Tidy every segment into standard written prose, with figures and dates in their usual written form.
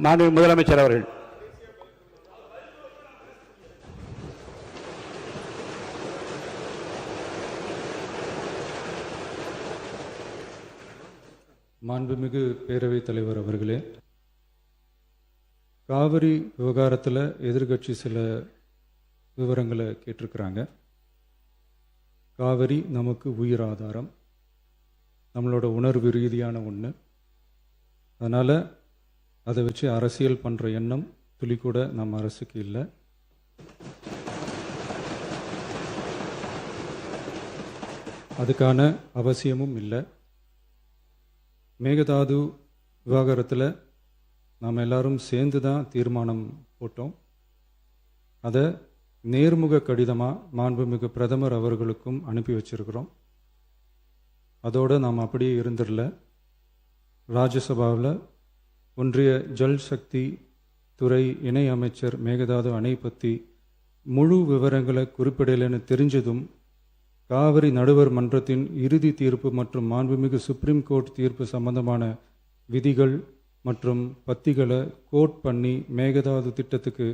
மாண்புமிகு முதலமைச்சர் அவர்கள். மாண்புமிகு பேரவைத் தலைவர் அவர்களே, காவிரி விவகாரத்தில் எதிர்கட்சி சில விவரங்களை கேட்டிருக்கிறாங்க. காவிரி நமக்கு உயிர் ஆதாரம், நம்மளோட உணர்வு ரீதியான ஒன்று. அதனால் அதை வச்சு அரசியல் பண்ணுற எண்ணம் துளி கூட நம்ம அரசுக்கு இல்லை. அதுக்கான அவசியமும் இல்லை. மேகதாது விவகாரத்தில் நாம் எல்லாரும் சேர்ந்து தான் தீர்மானம் போட்டோம். அதை நேர்முக கடிதமாக மாண்புமிகு பிரதமர் அவர்களுக்கும் அனுப்பி வச்சிருக்கிறோம். அதோடு நாம் அப்படியே இருந்துடல. ராஜ்யசபாவில் ஒன்றிய ஜல் சக்தி துறை இணை அமைச்சர் மேகதாது அணை பற்றி முழு விவரங்களை குறிப்பிடலைன்னு தெரிஞ்சதும் காவிரி நடுவர் மன்றத்தின் இறுதி தீர்ப்பு மற்றும் மாண்புமிகு சுப்ரீம் கோர்ட் தீர்ப்பு சம்பந்தமான விதிகள் மற்றும் பத்திகளை கோட் பண்ணி மேகதாது திட்டத்துக்கு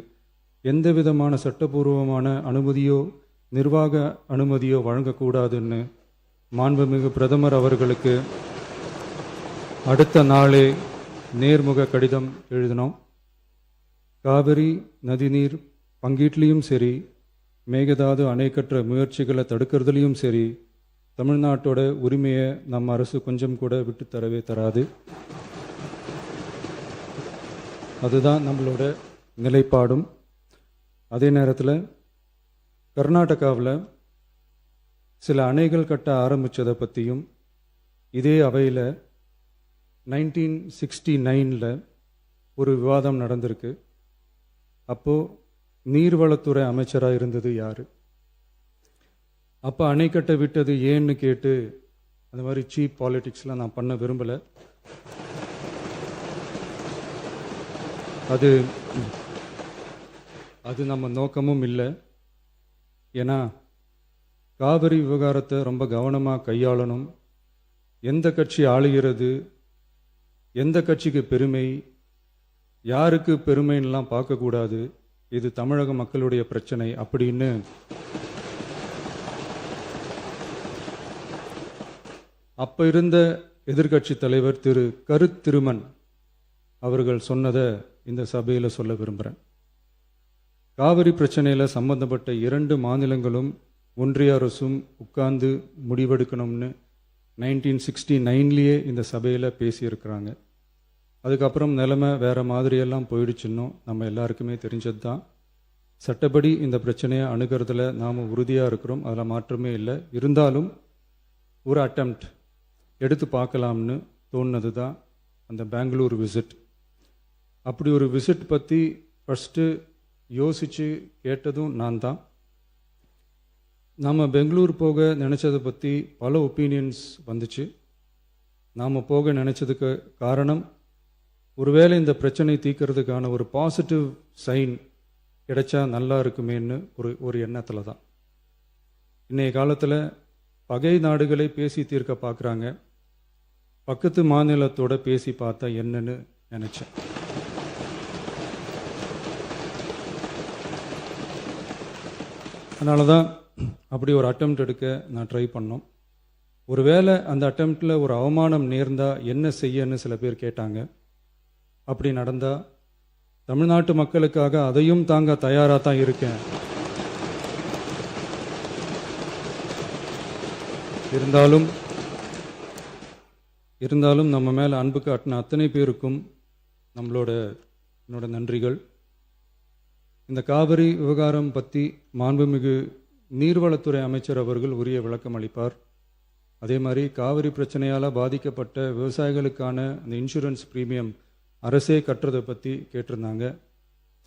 எந்த விதமான சட்டபூர்வமான அனுமதியோ நிர்வாக அனுமதியோ வழங்கக்கூடாதுன்னு மாண்புமிகு பிரதமர் அவர்களுக்கு அடுத்த நாளே நேர்முக கடிதம் எழுதினோம். காவிரி நதிநீர் பங்கீட்லேயும் சரி, மேகதாது அணை கட்டுற முயற்சிகளை தடுக்கிறதுலையும் சரி, தமிழ்நாட்டோட உரிமையை நம்ம அரசு கொஞ்சம் கூட விட்டு தரவே தராது. அதுதான் நம்மளோட நிலைப்பாடும். அதே நேரத்தில் கர்நாடகாவில் சில அணைகள் கட்ட ஆரம்பித்ததை பற்றியும் இதே அவையில் 1969 ஒரு விவாதம் நடந்திருக்கு. அப்போது நீர்வளத்துறை அமைச்சராக இருந்தது யார்? அப்போ அணை கட்ட விட்டது ஏன்னு கேட்டு அந்த மாதிரி சீப் பாலிட்டிக்ஸ்லாம் நான் பண்ண விரும்பலை. அது நம்ம நோக்கமும் இல்லை. ஏன்னா காவிரி விவகாரத்தை ரொம்ப கவனமாக கையாளணும். எந்த கட்சி ஆளுகிறது, எந்த கட்சிக்கு பெருமை, யாருக்கு பெருமைன்னெலாம் பார்க்கக்கூடாது. இது தமிழக மக்களுடைய பிரச்சனை அப்படின்னு அப்போ இருந்த எதிர்கட்சி தலைவர் திரு கருத்திருமன் அவர்கள் சொன்னதை இந்த சபையில் சொல்ல விரும்புகிறேன். காவிரி பிரச்சனையில் சம்பந்தப்பட்ட 2 மாநிலங்களும் ஒன்றிய அரசும் உட்கார்ந்து முடிவெடுக்கணும்னு 1969 இந்த சபையில் பேசியிருக்கிறாங்க. அதுக்கப்புறம் நிலைமை வேறு மாதிரியெல்லாம் போயிடுச்சுன்னும் நம்ம எல்லாருக்குமே தெரிஞ்சது தான். சட்டப்படி இந்த பிரச்சனையை அணுகிறதுல நாம் உறுதியாக இருக்கிறோம், அதில் மாற்றமே இல்லை. இருந்தாலும் ஒரு அட்டெம்ப்ட் எடுத்து பார்க்கலாம்னு தோணுனது தான் அந்த பெங்களூர் விசிட். அப்படி ஒரு விசிட் பற்றி ஃபஸ்ட்டு யோசித்து கேட்டதும் நான் தான். நாம் பெங்களூர் போக நினச்சதை பற்றி பல ஒப்பீனியன்ஸ் வந்துச்சு. நாம் போக நினச்சதுக்கு காரணம், ஒருவேளை இந்த பிரச்சனை தீர்க்கறதுக்கான ஒரு பாசிட்டிவ் சைன் கிடைச்சா நல்லா இருக்குமேன்னு ஒரு எண்ணத்தில் தான். இன்றைய காலத்தில் பகை நாடுகளை பேசி தீர்க்க பார்க்குறாங்க, பக்கத்து மாநிலத்தோட பேசி பார்த்தா என்னன்னு நினச்சேன். அதனால தான் அப்படி ஒரு அட்டெம்ப்ட் எடுக்க நான் ட்ரை பண்ணோம். ஒருவேளை அந்த அட்டெம்ப்டில் ஒரு அவமானம் நேர்ந்தால் என்ன செய்யன்னு சில பேர் கேட்டாங்க. அப்படி நடந்தால் தமிழ்நாட்டு மக்களுக்காக அதையும் தாங்க தயாராக தான் இருக்கேன். இருந்தாலும் நம்ம மேலே அன்பு காட்டின அத்தனை பேருக்கும் என்னோட நன்றிகள். இந்த காவிரி விவகாரம் பற்றி மாண்புமிகு நீர்வளத்துறை அமைச்சர் அவர்கள் உரிய விளக்கம் அளிப்பார். அதே மாதிரி காவிரி பிரச்சனையால் பாதிக்கப்பட்ட விவசாயிகளுக்கான அந்த இன்சூரன்ஸ் ப்ரீமியம் அரசே கட்டுறதை பற்றி கேட்டிருந்தாங்க.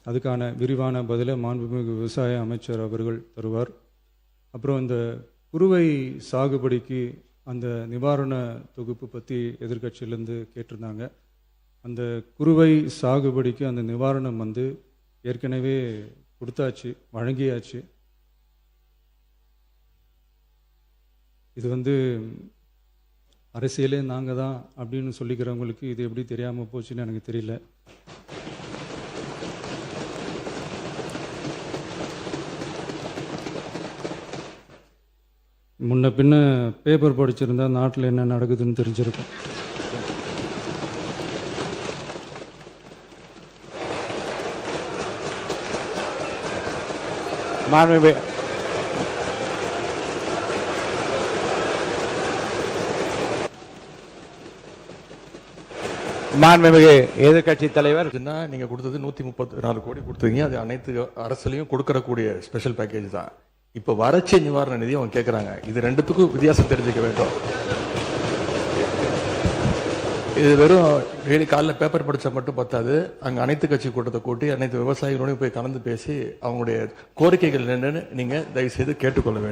அதுக்கான விரிவான பதிலை மாண்புமிகு விவசாய அமைச்சர் அவர்கள் தருவார். அப்புறம் இந்த குறுவை சாகுபடிக்கு அந்த நிவாரண தொகுப்பு பற்றி எதிர்கட்சியிலேருந்து கேட்டிருந்தாங்க. அந்த குறுவை சாகுபடிக்கு அந்த நிவாரணம் ஏற்கனவே கொடுத்தாச்சு, வழங்கியாச்சு. இது அரசியலே நாங்கள் தான் அப்படின்னு சொல்லிக்கிறவங்களுக்கு இது எப்படி தெரியாமல் போச்சுன்னு எனக்கு தெரியல. முன்ன பின்ன பேப்பர் படிச்சிருந்தா நாட்டில் என்ன நடக்குதுன்னு தெரிஞ்சிருக்கும். மாண்புமிகு மாண்புமிகு எதிர்க்கட்சி தலைவர். இதுன்னா நீங்க கொடுத்தது 134 கோடி கொடுத்தீங்க. அது அனைத்து அரசுலையும் கொடுக்கறக்கூடிய ஸ்பெஷல் பேக்கேஜ் தான். இப்ப வறட்சி நிவாரண நிதி அவங்க கேட்கறாங்க. இது ரெண்டுத்துக்கும் வித்தியாசம் தெரிஞ்சுக்க வேண்டும். இது வெறும் டெய்லி காலைல பேப்பர் படிச்சா மட்டும் பத்தாது. அங்க அனைத்து கட்சி கூட்டத்தை கூட்டி அனைத்து விவசாயிகளோடையும் போய் கலந்து பேசி அவங்களுடைய கோரிக்கைகள் என்னன்னு நீங்க தயவு செய்து கேட்டுக்கொள்ள வேண்டும்.